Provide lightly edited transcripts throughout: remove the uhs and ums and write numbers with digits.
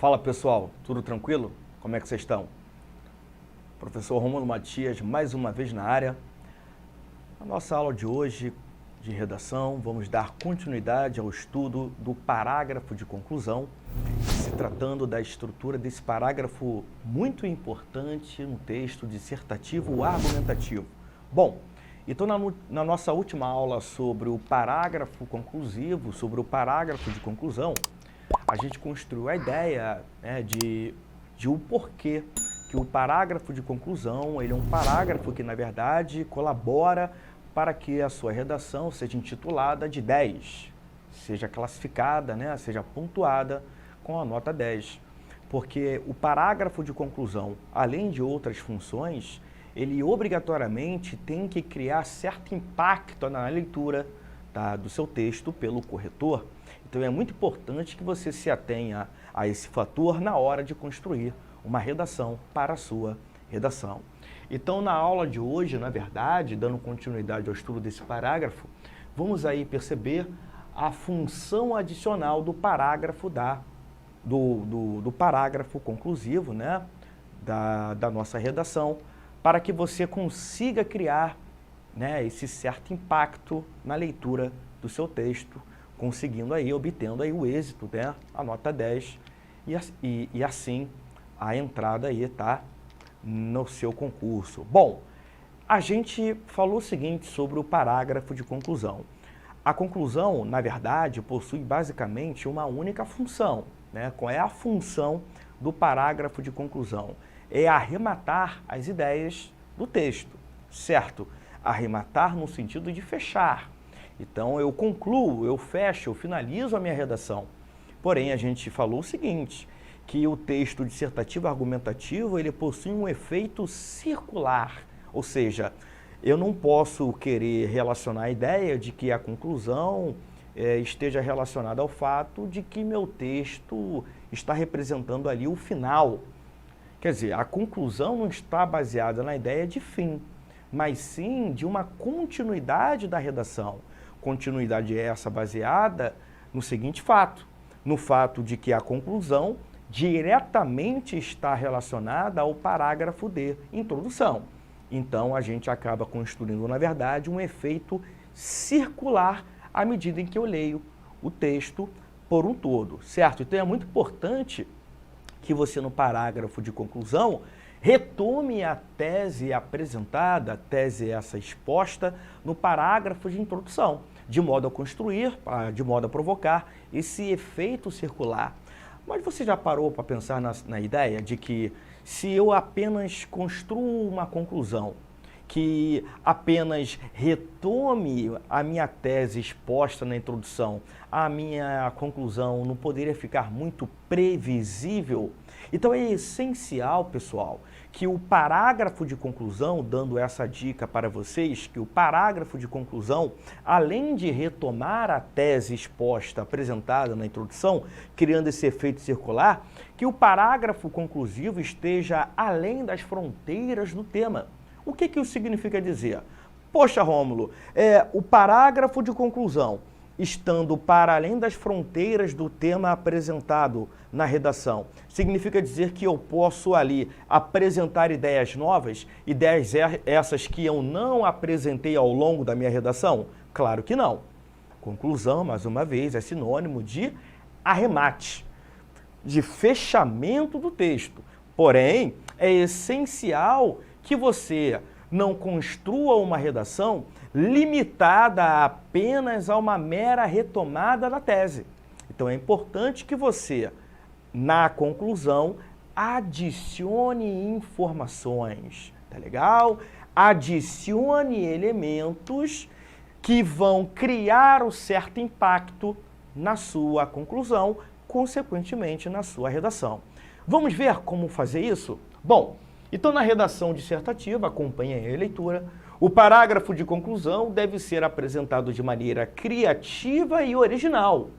Fala pessoal, tudo tranquilo? Como é que vocês estão? Professor Rômulo Matias, mais uma vez na área. Na nossa aula de hoje, de redação, vamos dar continuidade ao estudo do parágrafo de conclusão, se tratando da estrutura desse parágrafo muito importante no texto dissertativo argumentativo. Bom, então na nossa última aula sobre o parágrafo conclusivo, sobre o parágrafo de conclusão, a gente construiu a ideia, né, de o porquê que o parágrafo de conclusão, ele é um parágrafo que, na verdade, colabora para que a sua redação seja intitulada de 10, seja classificada, né, seja pontuada com a nota 10. Porque o parágrafo de conclusão, além de outras funções, ele obrigatoriamente tem que criar certo impacto na leitura, tá, do seu texto pelo corretor. Então é muito importante que você se atenha a esse fator na hora de construir uma redação para a sua redação. Então na aula de hoje, na verdade, dando continuidade ao estudo desse parágrafo, vamos aí perceber a função adicional do parágrafo do parágrafo conclusivo, né, da nossa redação, para que você consiga criar, né, esse certo impacto na leitura do seu texto, conseguindo aí, obtendo aí o êxito, né, a nota 10 e assim a entrada aí, tá, no seu concurso. Bom, a gente falou o seguinte sobre o parágrafo de conclusão. A conclusão, na verdade, possui basicamente uma única função, né? Qual é a função do parágrafo de conclusão? É arrematar as ideias do texto, certo? Arrematar no sentido de fechar. Então, eu concluo, eu fecho, eu finalizo a minha redação. Porém, a gente falou o seguinte, que o texto dissertativo argumentativo, ele possui um efeito circular, ou seja, eu não posso querer relacionar a ideia de que a conclusão esteja relacionada ao fato de que meu texto está representando ali o final. Quer dizer, a conclusão não está baseada na ideia de fim, mas sim de uma continuidade da redação. Continuidade essa baseada no seguinte fato, no fato de que a conclusão diretamente está relacionada ao parágrafo de introdução. Então, a gente acaba construindo, na verdade, um efeito circular à medida em que eu leio o texto por um todo, certo? Então, é muito importante que você, no parágrafo de conclusão, retome a tese apresentada, a tese essa exposta, no parágrafo de introdução, de modo a construir, de modo a provocar esse efeito circular. Mas você já parou para pensar na ideia de que se eu apenas construo uma conclusão, que apenas retome a minha tese exposta na introdução, a minha conclusão não poderia ficar muito previsível? Então é essencial, pessoal, que o parágrafo de conclusão, dando essa dica para vocês, que o parágrafo de conclusão, além de retomar a tese exposta, apresentada na introdução, criando esse efeito circular, que o parágrafo conclusivo esteja além das fronteiras do tema. O que isso significa dizer? Poxa, Rômulo, o parágrafo de conclusão, estando para além das fronteiras do tema apresentado na redação, significa dizer que eu posso ali apresentar ideias novas, ideias essas que eu não apresentei ao longo da minha redação? Claro que não. Conclusão, mais uma vez, é sinônimo de arremate, de fechamento do texto. Porém, é essencial que você não construa uma redação limitada apenas a uma mera retomada da tese. Então é importante que você, na conclusão, adicione informações, tá legal? Adicione elementos que vão criar um certo impacto na sua conclusão, consequentemente na sua redação. Vamos ver como fazer isso? Bom, então na redação dissertativa, acompanhe a leitura, o parágrafo de conclusão deve ser apresentado de maneira criativa e original,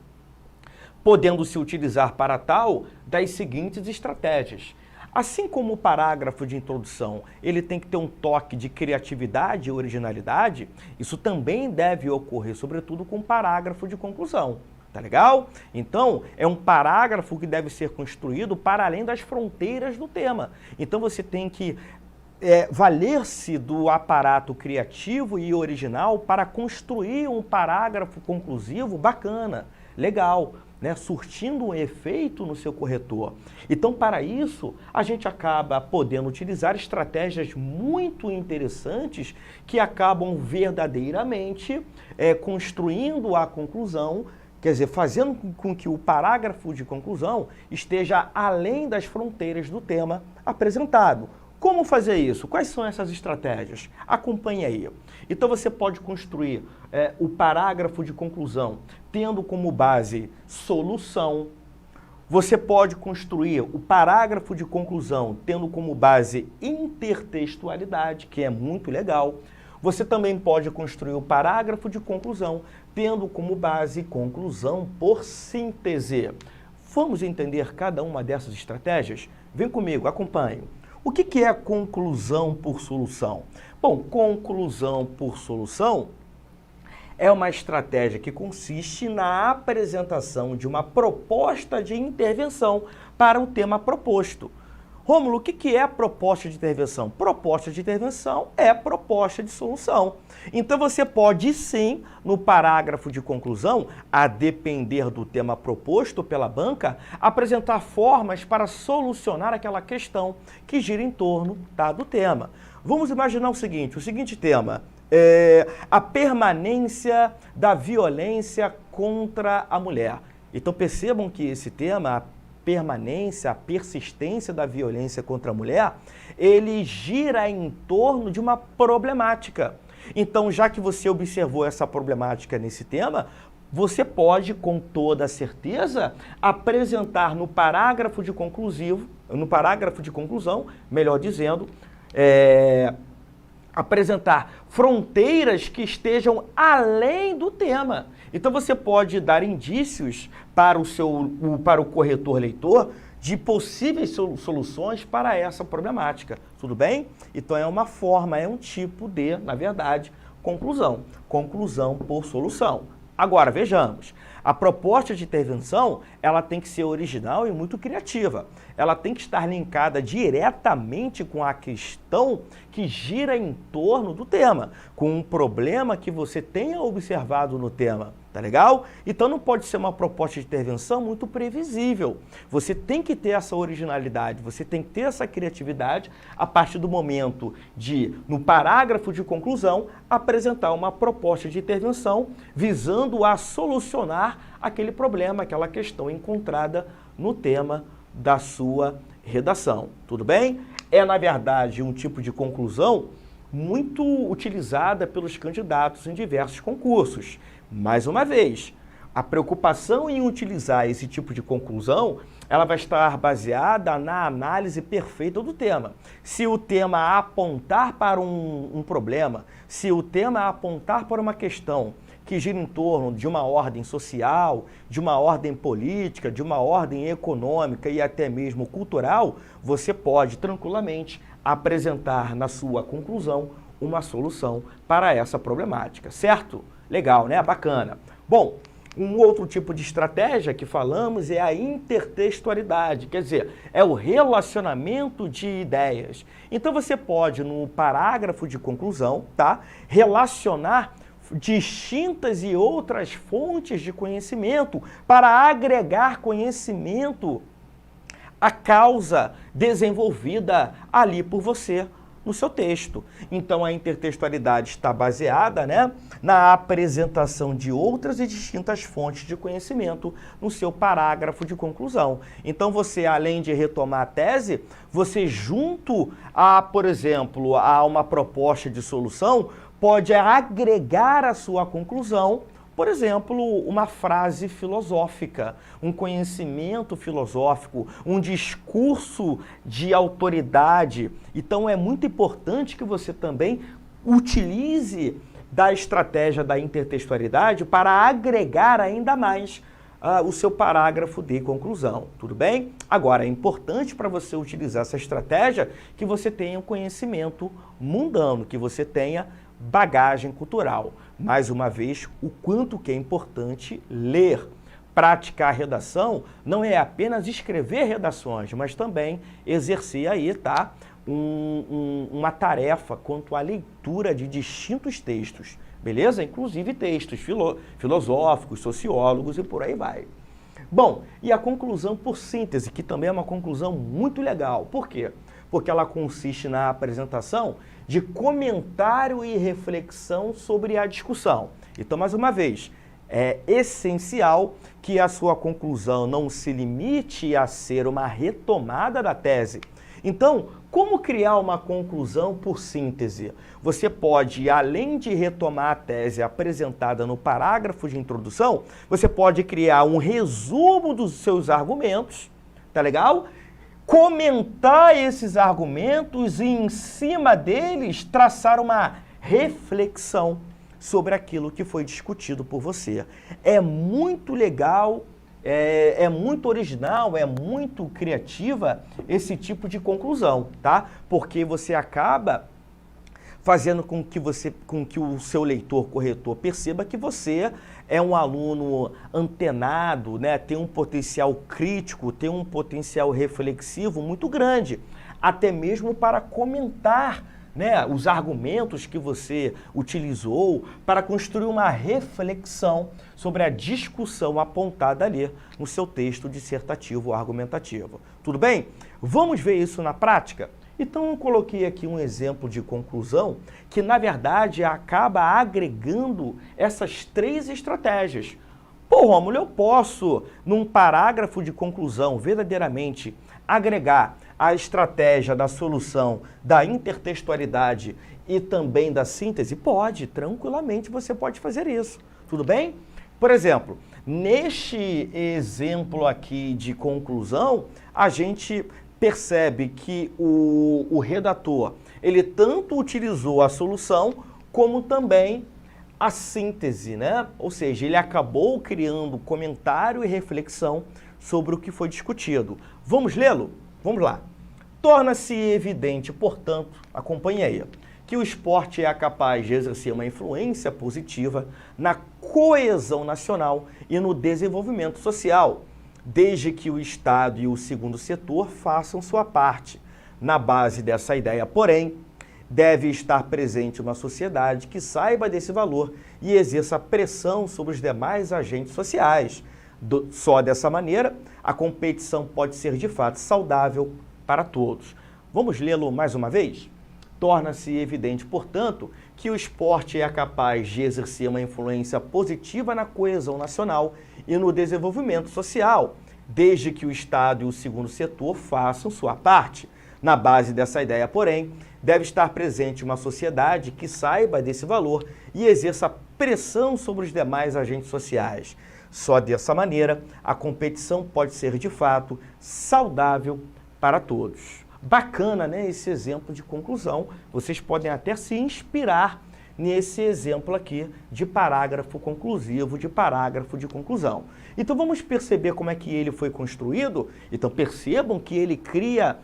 podendo-se utilizar para tal das seguintes estratégias. Assim como o parágrafo de introdução, ele tem que ter um toque de criatividade e originalidade, isso também deve ocorrer, sobretudo, com o parágrafo de conclusão. Tá legal? Então, é um parágrafo que deve ser construído para além das fronteiras do tema. Então, você tem que valer-se do aparato criativo e original para construir um parágrafo conclusivo bacana, legal, né, surtindo um efeito no seu corretor. Então, para isso, a gente acaba podendo utilizar estratégias muito interessantes que acabam verdadeiramente construindo a conclusão, quer dizer, fazendo com que o parágrafo de conclusão esteja além das fronteiras do tema apresentado. Como fazer isso? Quais são essas estratégias? Acompanhe aí. Então você pode construir o parágrafo de conclusão tendo como base solução. Você pode construir o parágrafo de conclusão tendo como base intertextualidade, que é muito legal. Você também pode construir o parágrafo de conclusão tendo como base conclusão por síntese. Vamos entender cada uma dessas estratégias? Vem comigo, acompanhe. O que é conclusão por solução? Bom, conclusão por solução é uma estratégia que consiste na apresentação de uma proposta de intervenção para o tema proposto. Rômulo, o que é a proposta de intervenção? Proposta de intervenção é proposta de solução. Então você pode sim, no parágrafo de conclusão, a depender do tema proposto pela banca, apresentar formas para solucionar aquela questão que gira em torno do tema. Vamos imaginar o seguinte tema, a permanência da violência contra a mulher. Então percebam que esse tema, permanência, a persistência da violência contra a mulher, ele gira em torno de uma problemática. Então, já que você observou essa problemática nesse tema, você pode, com toda certeza, apresentar no parágrafo de conclusão, melhor dizendo, apresentar fronteiras que estejam além do tema. Então você pode dar indícios para o corretor leitor de possíveis soluções para essa problemática. Tudo bem? Então é uma forma, é um tipo de, na verdade, conclusão. Conclusão por solução. Agora, vejamos. A proposta de intervenção, ela tem que ser original e muito criativa. Ela tem que estar linkada diretamente com a questão que gira em torno do tema, com um problema que você tenha observado no tema. Tá legal? Então não pode ser uma proposta de intervenção muito previsível. Você tem que ter essa originalidade, você tem que ter essa criatividade a partir do momento de, no parágrafo de conclusão, apresentar uma proposta de intervenção visando a solucionar aquele problema, aquela questão encontrada no tema da sua redação. Tudo bem? É, na verdade, um tipo de conclusão muito utilizada pelos candidatos em diversos concursos. Mais uma vez, a preocupação em utilizar esse tipo de conclusão, ela vai estar baseada na análise perfeita do tema. Se o tema apontar para um problema, se o tema apontar para uma questão que gira em torno de uma ordem social, de uma ordem política, de uma ordem econômica e até mesmo cultural, você pode tranquilamente apresentar na sua conclusão uma solução para essa problemática, certo? Legal, né? Bacana. Bom, um outro tipo de estratégia que falamos é a intertextualidade, quer dizer, é o relacionamento de ideias. Então você pode, no parágrafo de conclusão, relacionar distintas e outras fontes de conhecimento para agregar conhecimento à causa desenvolvida ali por você no seu texto. Então a intertextualidade está baseada, na apresentação de outras e distintas fontes de conhecimento no seu parágrafo de conclusão. Então você, além de retomar a tese, você junto a, por exemplo, a uma proposta de solução, pode agregar à sua conclusão, por exemplo, uma frase filosófica, um conhecimento filosófico, um discurso de autoridade. Então é muito importante que você também utilize da estratégia da intertextualidade para agregar ainda mais o seu parágrafo de conclusão. Tudo bem? Agora, é importante para você utilizar essa estratégia que você tenha um conhecimento mundano, que você tenha bagagem cultural. Mais uma vez, o quanto que é importante ler praticar a redação não é apenas escrever redações, mas também exercer aí, tá? Uma tarefa quanto à leitura de distintos textos, beleza? Inclusive textos filosóficos, sociólogos e por aí vai. Bom, e a conclusão por síntese, que também é uma conclusão muito legal. Por quê? Porque ela consiste na apresentação de comentário e reflexão sobre a discussão. Então, mais uma vez, é essencial que a sua conclusão não se limite a ser uma retomada da tese. Então, como criar uma conclusão por síntese? Você pode, além de retomar a tese apresentada no parágrafo de introdução, você pode criar um resumo dos seus argumentos, tá legal? Comentar esses argumentos e, em cima deles, traçar uma reflexão sobre aquilo que foi discutido por você. É muito legal, é muito original, é muito criativa esse tipo de conclusão, tá? Porque você acaba fazendo com que o seu leitor corretor perceba que você é um aluno antenado, né? Tem um potencial crítico, tem um potencial reflexivo muito grande, até mesmo para comentar, né, os argumentos que você utilizou para construir uma reflexão sobre a discussão apontada ali no seu texto dissertativo ou argumentativo. Tudo bem? Vamos ver isso na prática? Então, eu coloquei aqui um exemplo de conclusão que, na verdade, acaba agregando essas 3 estratégias. Pô, Rômulo, eu posso, num parágrafo de conclusão, verdadeiramente agregar a estratégia da solução, da intertextualidade e também da síntese? Pode, tranquilamente você pode fazer isso. Tudo bem? Por exemplo, neste exemplo aqui de conclusão, a gente percebe que o redator, ele tanto utilizou a solução como também a síntese, né? Ou seja, ele acabou criando comentário e reflexão sobre o que foi discutido. Vamos lê-lo? Vamos lá. Torna-se evidente, portanto, acompanhe aí, que o esporte é capaz de exercer uma influência positiva na coesão nacional e no desenvolvimento social, desde que o Estado e o segundo setor façam sua parte. Na base dessa ideia, porém, deve estar presente uma sociedade que saiba desse valor e exerça pressão sobre os demais agentes sociais. Só dessa maneira, a competição pode ser de fato saudável para todos. Vamos lê-lo mais uma vez? Torna-se evidente, portanto, que o esporte é capaz de exercer uma influência positiva na coesão nacional e no desenvolvimento social, desde que o Estado e o segundo setor façam sua parte. Na base dessa ideia, porém, deve estar presente uma sociedade que saiba desse valor e exerça pressão sobre os demais agentes sociais. Só dessa maneira, a competição pode ser, de fato, saudável para todos. Bacana, né, esse exemplo de conclusão. Vocês podem até se inspirar nesse exemplo aqui de parágrafo conclusivo, de parágrafo de conclusão. Então vamos perceber como é que ele foi construído? Então percebam que ele cria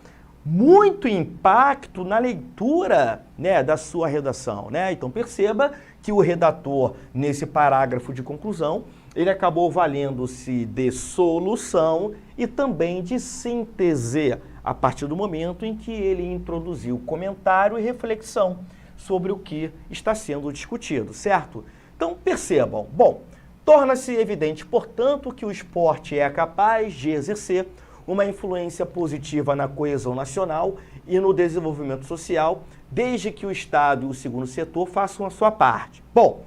muito impacto na leitura, né, da sua redação, né? Então perceba que o redator, nesse parágrafo de conclusão, ele acabou valendo-se de solução e também de síntese, a partir do momento em que ele introduziu comentário e reflexão sobre o que está sendo discutido, certo? Então percebam, bom, torna-se evidente, portanto, que o esporte é capaz de exercer uma influência positiva na coesão nacional e no desenvolvimento social, desde que o Estado e o segundo setor façam a sua parte. Bom,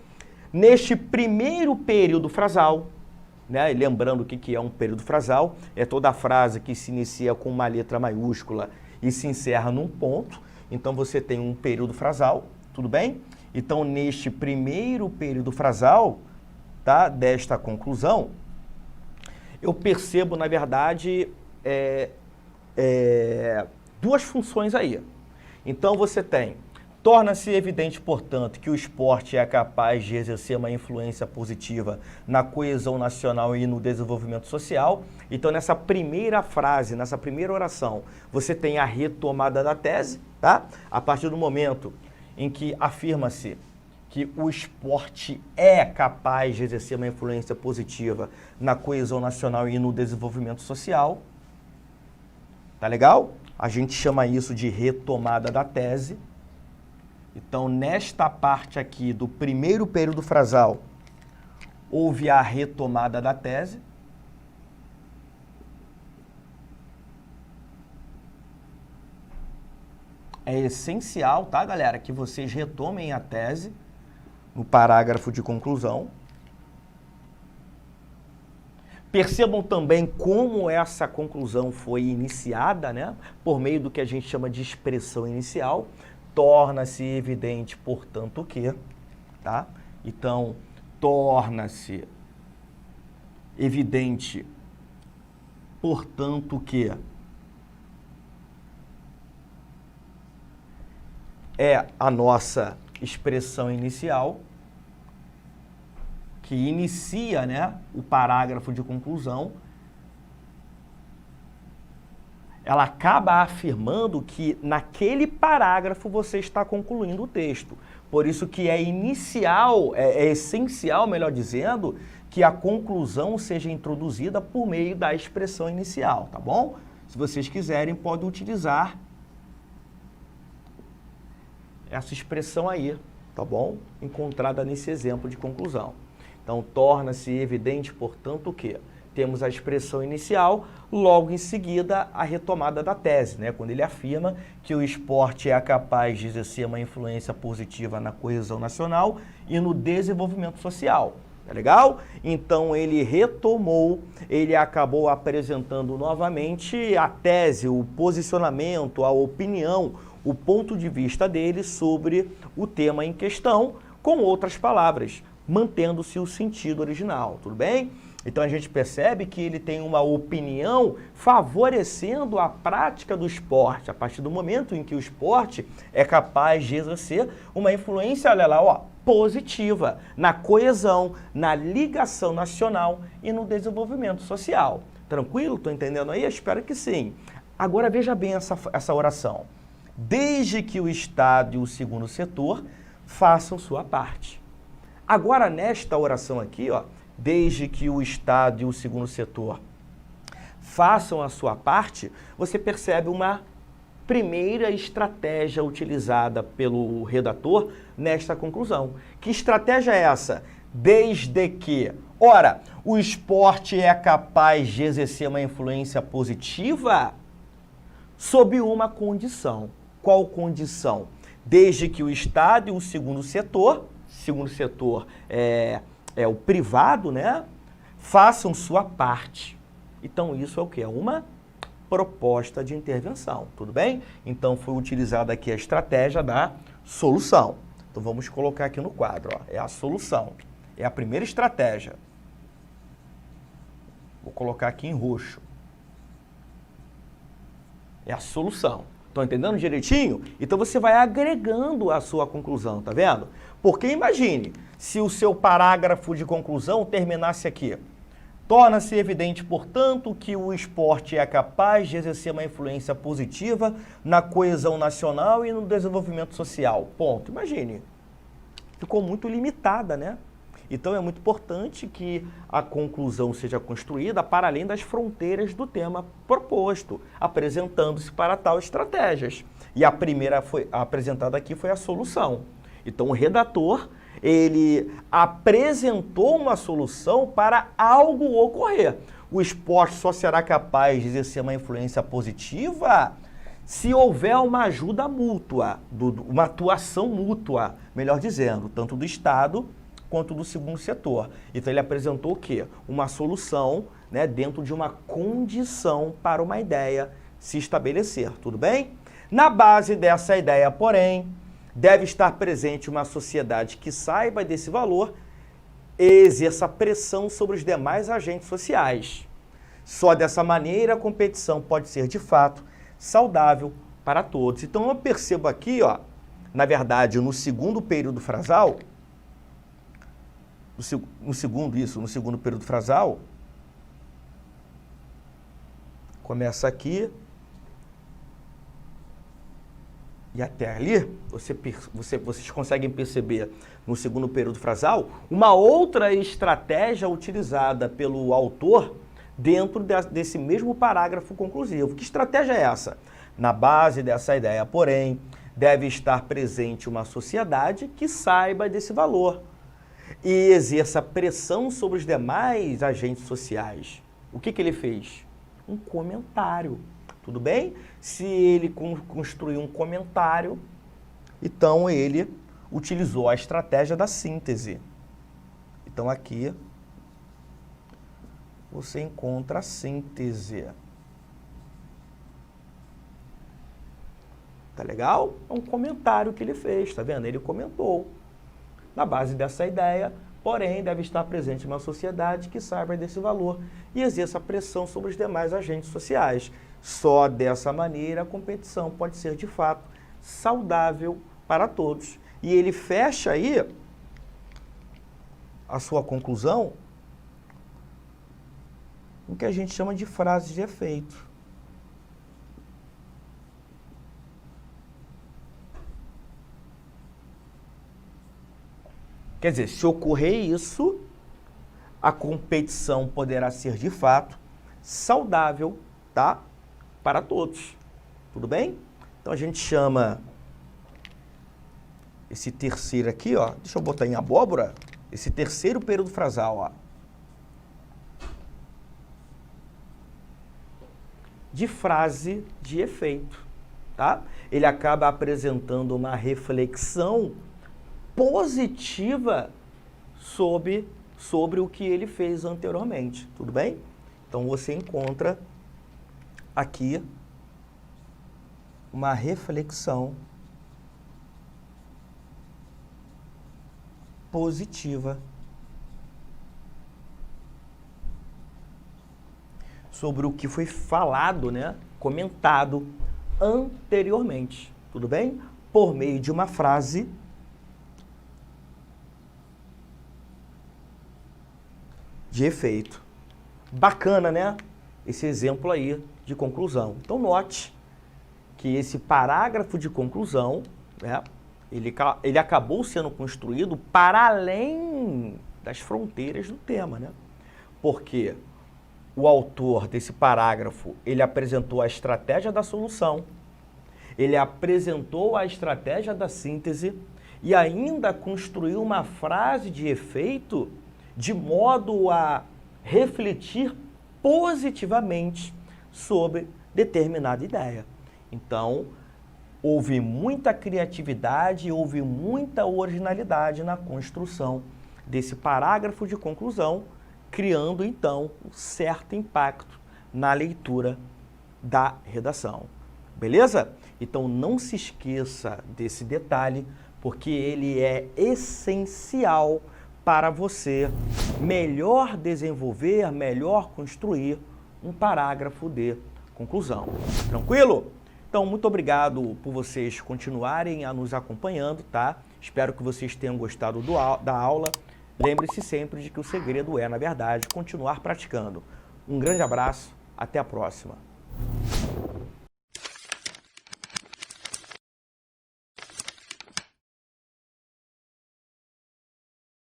neste primeiro período frasal, né, lembrando o que é um período frasal, é toda a frase que se inicia com uma letra maiúscula e se encerra num ponto. Então você tem um período frasal, tudo bem? Então neste primeiro período frasal, tá, desta conclusão, eu percebo, na verdade, duas funções aí. Então você tem, torna-se evidente, portanto, que o esporte é capaz de exercer uma influência positiva na coesão nacional e no desenvolvimento social. Então nessa primeira frase, nessa primeira oração, você tem a retomada da tese, tá? A partir do momento em que afirma-se que o esporte é capaz de exercer uma influência positiva na coesão nacional e no desenvolvimento social. Tá legal? A gente chama isso de retomada da tese. Então, nesta parte aqui do primeiro período frasal, houve a retomada da tese. É essencial, tá, galera, que vocês retomem a tese no parágrafo de conclusão. Percebam também como essa conclusão foi iniciada, né? Por meio do que a gente chama de expressão inicial. Torna-se evidente, portanto, que, tá? Então, torna-se evidente, portanto, que é a nossa expressão inicial, que inicia, né, o parágrafo de conclusão. Ela acaba afirmando que naquele parágrafo você está concluindo o texto. Por isso que é inicial, é essencial, melhor dizendo, que a conclusão seja introduzida por meio da expressão inicial, tá bom? Se vocês quiserem, podem utilizar essa expressão aí, tá bom? Encontrada nesse exemplo de conclusão. Então, torna-se evidente, portanto, que temos a expressão inicial, logo em seguida a retomada da tese, né? Quando ele afirma que o esporte é capaz de exercer uma influência positiva na coesão nacional e no desenvolvimento social. Tá legal? Então ele retomou, ele acabou apresentando novamente a tese, o posicionamento, a opinião, o ponto de vista dele sobre o tema em questão, com outras palavras, mantendo-se o sentido original, tudo bem? Então a gente percebe que ele tem uma opinião favorecendo a prática do esporte, a partir do momento em que o esporte é capaz de exercer uma influência, olha lá, ó, positiva na coesão, na ligação nacional e no desenvolvimento social. Tranquilo? Estou entendendo aí? Eu espero que sim. Agora veja bem essa oração. Desde que o Estado e o segundo setor façam sua parte. Agora, nesta oração aqui, ó, desde que o Estado e o segundo setor façam a sua parte, você percebe uma primeira estratégia utilizada pelo redator nesta conclusão. Que estratégia é essa? Desde que, ora, o esporte é capaz de exercer uma influência positiva sob uma condição. Qual condição? Desde que o Estado e o segundo setor é o privado, né, façam sua parte. Então isso é o quê? É uma proposta de intervenção, tudo bem? Então foi utilizada aqui a estratégia da solução. Então vamos colocar aqui no quadro, ó, é a solução. É a primeira estratégia. Vou colocar aqui em roxo. É a solução. Estão entendendo direitinho? Então você vai agregando a sua conclusão, tá vendo? Porque imagine, se o seu parágrafo de conclusão terminasse aqui. Torna-se evidente, portanto, que o esporte é capaz de exercer uma influência positiva na coesão nacional e no desenvolvimento social. Ponto. Imagine. Ficou muito limitada, né? Então é muito importante que a conclusão seja construída para além das fronteiras do tema proposto, apresentando-se para tal estratégias. E a primeira foi apresentada aqui foi a solução. Então o redator, ele apresentou uma solução para algo ocorrer. O esporte só será capaz de exercer uma influência positiva se houver uma ajuda mútua, uma atuação mútua, melhor dizendo, tanto do Estado quanto do segundo setor. Então ele apresentou o quê? Uma solução, né, dentro de uma condição para uma ideia se estabelecer, tudo bem? Na base dessa ideia, porém, deve estar presente uma sociedade que saiba desse valor e exerça pressão sobre os demais agentes sociais. Só dessa maneira a competição pode ser, de fato, saudável para todos. Então eu percebo aqui, ó, na verdade, no segundo período frasal, no segundo período frasal, começa aqui, E até ali, vocês conseguem perceber no segundo período frasal uma outra estratégia utilizada pelo autor dentro desse mesmo parágrafo conclusivo. Que estratégia é essa? Na base dessa ideia, porém, deve estar presente uma sociedade que saiba desse valor e exerça pressão sobre os demais agentes sociais. O que ele fez? Um comentário. Tudo bem? Se ele construiu um comentário, então ele utilizou a estratégia da síntese. Então aqui você encontra a síntese. Tá legal? É um comentário que ele fez, tá vendo? Ele comentou. Na base dessa ideia, porém, deve estar presente uma sociedade que saiba desse valor e exerça pressão sobre os demais agentes sociais. Só dessa maneira a competição pode ser, de fato, saudável para todos. E ele fecha aí a sua conclusão com o que a gente chama de frases de efeito. Quer dizer, se ocorrer isso, a competição poderá ser, de fato, saudável, tá? Para todos. Tudo bem? Então a gente chama esse terceiro aqui, ó, deixa eu botar em abóbora, esse terceiro período frasal, ó, de frase de efeito, tá? Ele acaba apresentando uma reflexão positiva sobre o que ele fez anteriormente, tudo bem? Então você encontra aqui uma reflexão positiva sobre o que foi falado, né, comentado anteriormente, tudo bem? Por meio de uma frase de efeito. Bacana, né? Esse exemplo aí de conclusão. Então, note que esse parágrafo de conclusão, né, ele acabou sendo construído para além das fronteiras do tema, né? Porque o autor desse parágrafo, ele apresentou a estratégia da solução, ele apresentou a estratégia da síntese e ainda construiu uma frase de efeito de modo a refletir positivamente sobre determinada ideia. Então, houve muita criatividade, houve muita originalidade na construção desse parágrafo de conclusão, criando, então, um certo impacto na leitura da redação. Beleza? Então, não se esqueça desse detalhe, porque ele é essencial para você melhor desenvolver, melhor construir um parágrafo de conclusão. Tranquilo? Então, muito obrigado por vocês continuarem a nos acompanhando, tá? Espero que vocês tenham gostado da aula. Lembre-se sempre de que o segredo é, na verdade, continuar praticando. Um grande abraço, até a próxima.